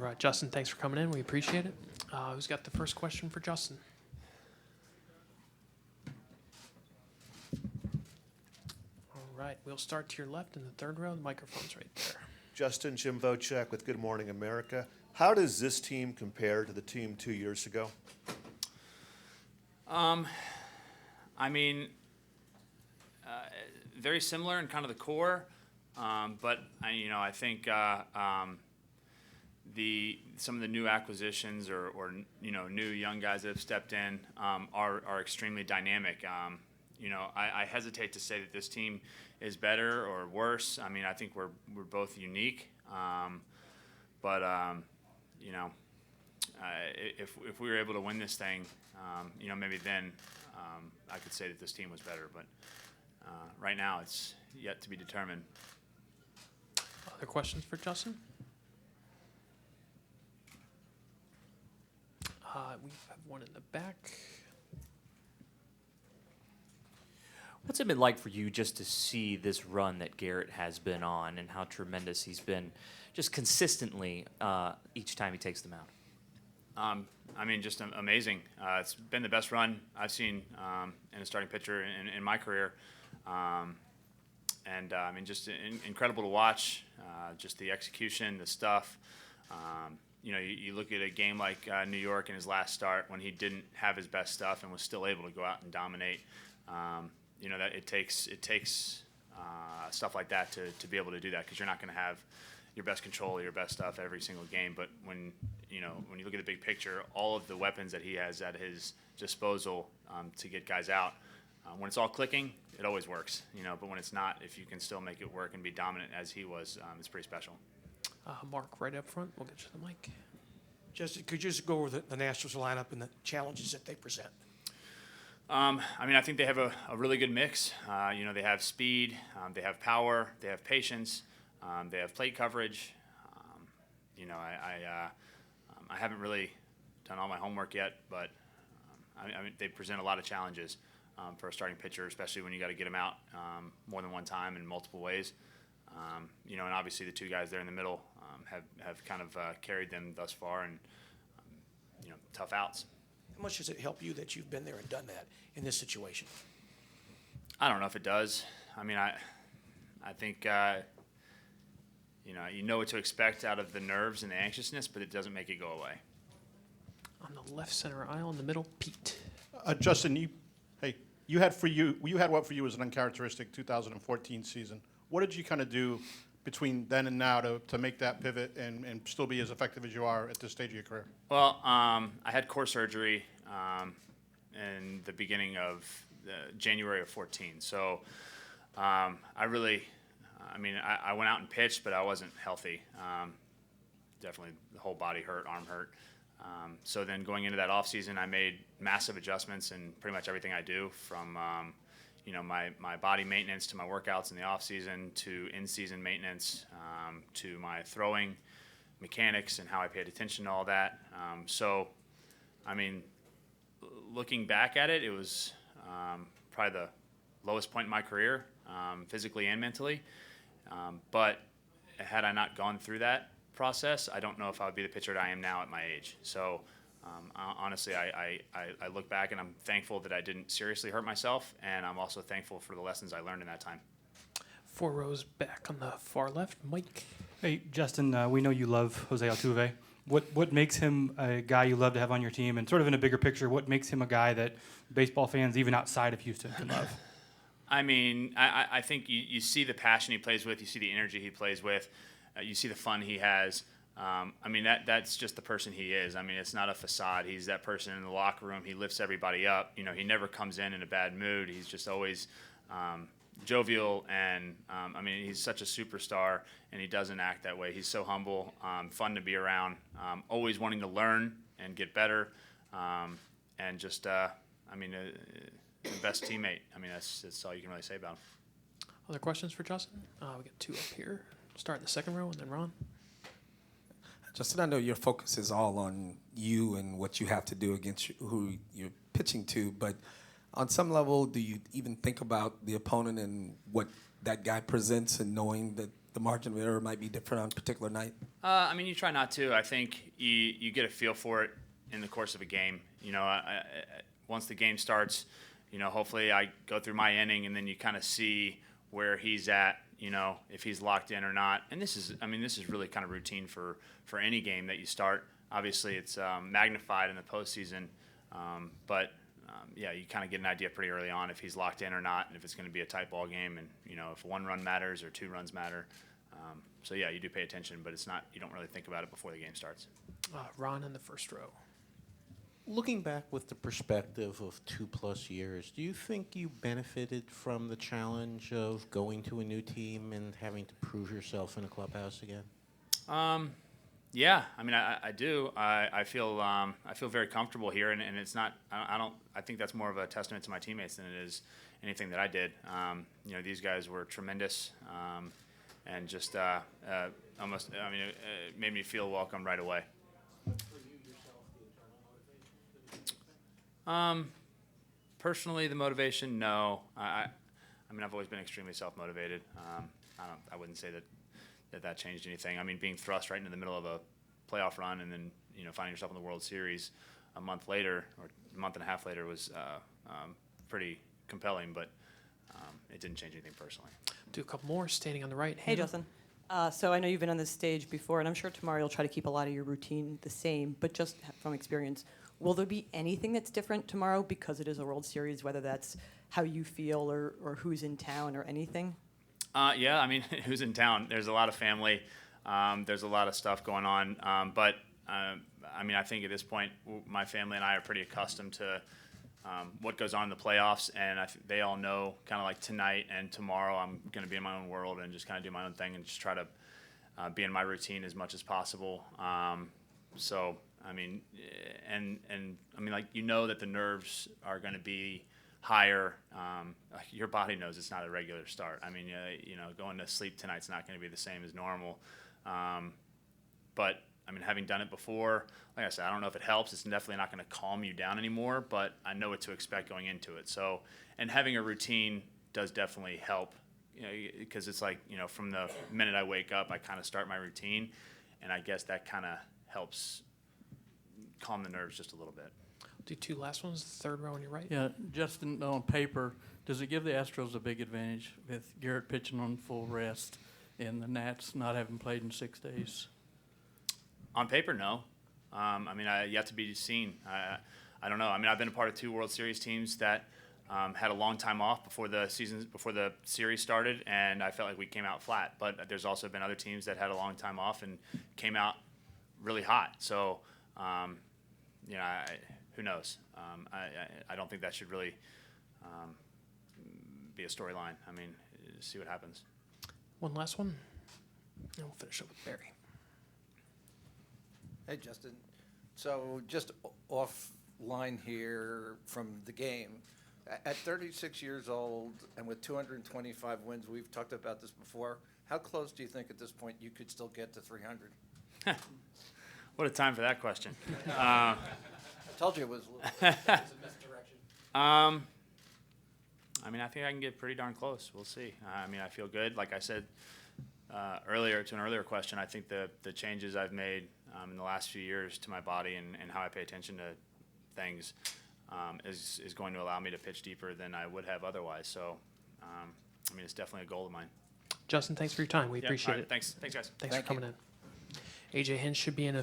Right, Justin, thanks for coming in. We appreciate it. Who's got the first question for Justin? All right, we'll start to your left in the third row. The microphone's right there. Justin, Jim Vocek with Good Morning America. How does this team compare to the team 2 years ago? I mean, very similar in kind of the core, but I think some of the new acquisitions or new young guys that have stepped in are extremely dynamic. I hesitate to say that this team is better or worse. I mean, I think we're both unique, but if we were able to win this thing, maybe then I could say that this team was better. But right now, it's yet to be determined. Other questions for Justin? We have one in the back. What's it been like for you just to see this run that Garrett has been on and how tremendous he's been just consistently each time he takes the mound? Just amazing. It's been the best run I've seen in a starting pitcher in my career. Just incredible to watch. Just the execution, the stuff. You look at a game like New York in his last start when he didn't have his best stuff and was still able to go out and dominate. That it takes stuff like that to be able to do that, because you're not going to have your best control or your best stuff every single game. But when you look at the big picture, all of the weapons that he has at his disposal to get guys out, when it's all clicking, it always works. But when it's not, if you can still make it work and be dominant as he was, it's pretty special. Mark, right up front. We'll get you the mic. Justin, could you just go over the Nationals lineup and the challenges that they present? I think they have a really good mix. They have speed, they have power, they have patience, they have plate coverage. I haven't really done all my homework yet, but they present a lot of challenges for a starting pitcher, especially when you got to get them out more than one time in multiple ways. And obviously the two guys there in the middle have kind of carried them thus far, and tough outs. How much does it help you that you've been there and done that in this situation? I don't know if it does. I think you know what to expect out of the nerves and the anxiousness, but it doesn't make it go away. On the left center aisle in the middle, Pete. Justin, you had what for you was an uncharacteristic 2014 season. What did you kind of do between then and now to make that pivot and still be as effective as you are at this stage of your career? Well, I had core surgery in the beginning of January of 14. So I went out and pitched, but I wasn't healthy. Definitely the whole body hurt, arm hurt. So then going into that offseason, I made massive adjustments in pretty much everything I do, from my body maintenance to my workouts in the offseason to in-season maintenance to my throwing mechanics and how I paid attention to all that. Looking back at it, it was probably the lowest point in my career, physically and mentally. But had I not gone through that process, I don't know if I would be the pitcher that I am now at my age. So honestly, I look back and I'm thankful that I didn't seriously hurt myself, and I'm also thankful for the lessons I learned in that time. 4 rows back on the far left, Mike. Hey, Justin, we know you love Jose Altuve. What makes him a guy you love to have on your team? And sort of in a bigger picture, what makes him a guy that baseball fans, even outside of Houston, can love? I think you see the passion he plays with, you see the energy he plays with, you see the fun he has. That's just the person he is. It's not a facade. He's that person in the locker room. He lifts everybody up. He never comes in a bad mood. He's just always jovial, and he's such a superstar, and he doesn't act that way. He's so humble, fun to be around, always wanting to learn and get better, and just the best teammate. That's all you can really say about him. Other questions for Justin? We got 2 up here. Start in the second row, and then Ron. Justin, I know your focus is all on you and what you have to do against who you're pitching to, but on some level, do you even think about the opponent and what that guy presents, and knowing that the margin of error might be different on a particular night? I mean, you try not to. I think you get a feel for it in the course of a game. You know, once the game starts, you know, hopefully I go through my inning and then you kind of see where he's at, you know, if he's locked in or not. And this is really kind of routine for any game that you start. Obviously, it's magnified in the postseason, but yeah, you kind of get an idea pretty early on if he's locked in or not, and if it's going to be a tight ball game, and you know if 1 run matters or 2 runs matter. So yeah, you do pay attention, but it's not. You don't really think about it before the game starts. Ron in the first row. Looking back with the perspective of 2+ years, do you think you benefited from the challenge of going to a new team and having to prove yourself in a clubhouse again? Yeah, I mean, I do. I feel very comfortable here, and it's not. I think that's more of a testament to my teammates than it is anything that I did. You know, these guys were tremendous, and just almost. I mean, it made me feel welcome right away. Personally, the motivation, no. I mean, I've always been extremely self-motivated. I wouldn't say that changed anything. I mean, being thrust right into the middle of a playoff run and then, you know, finding yourself in the World Series a month later or a month and a half later was pretty compelling, but it didn't change anything personally. Do a couple more, standing on the right. Hey, Hannah. Justin. So I know you've been on this stage before, and I'm sure tomorrow you'll try to keep a lot of your routine the same, but just from experience, will there be anything that's different tomorrow because it is a World Series, whether that's how you feel or who's in town or anything? Yeah, I mean, who's in town? There's a lot of family. There's a lot of stuff going on. But, I mean, I think at this point, my family and I are pretty accustomed to what goes on in the playoffs. And they all know kind of like tonight and tomorrow I'm going to be in my own world and just kind of do my own thing and just try to be in my routine as much as possible. So, I mean, and I mean, like, you know that the nerves are going to be higher. Like your body knows it's not a regular start. I mean, you know, going to sleep tonight's not going to be the same as normal. But I mean, having done it before, like I said, I don't know if it helps. It's definitely not going to calm you down anymore, but I know what to expect going into it. So, and having a routine does definitely help, you know, because it's like, you know, from the minute I wake up, I kind of start my routine, and I guess that kind of helps calm the nerves just a little bit. Do 2 last ones, the third row on your right. Yeah, Justin, on paper, does it give the Astros a big advantage with Garrett pitching on full rest and the Nats not having played in 6 days? On paper, no. I mean, yet to be seen. I don't know. I mean, I've been a part of 2 World Series teams that had a long time off before the series started, and I felt like we came out flat. But there's also been other teams that had a long time off and came out really hot. So, you know, who knows? I don't think that should really be a storyline. I mean, see what happens. One last one, and we'll finish up with Barry. Hey, Justin. So just offline here from the game, at 36 years old and with 225 wins, we've talked about this before, how close do you think at this point you could still get to 300? What a time for that question. I told you it was a misdirection. I mean, I think I can get pretty darn close. We'll see. I mean, I feel good. Like I said earlier to an earlier question, I think the changes I've made in the last few years to my body and how I pay attention to things is going to allow me to pitch deeper than I would have otherwise. So, I mean, it's definitely a goal of mine. Justin, thanks for your time. We Yeah, appreciate all right, it. Thanks, guys. Thanks for coming in. AJ Hinch should be in a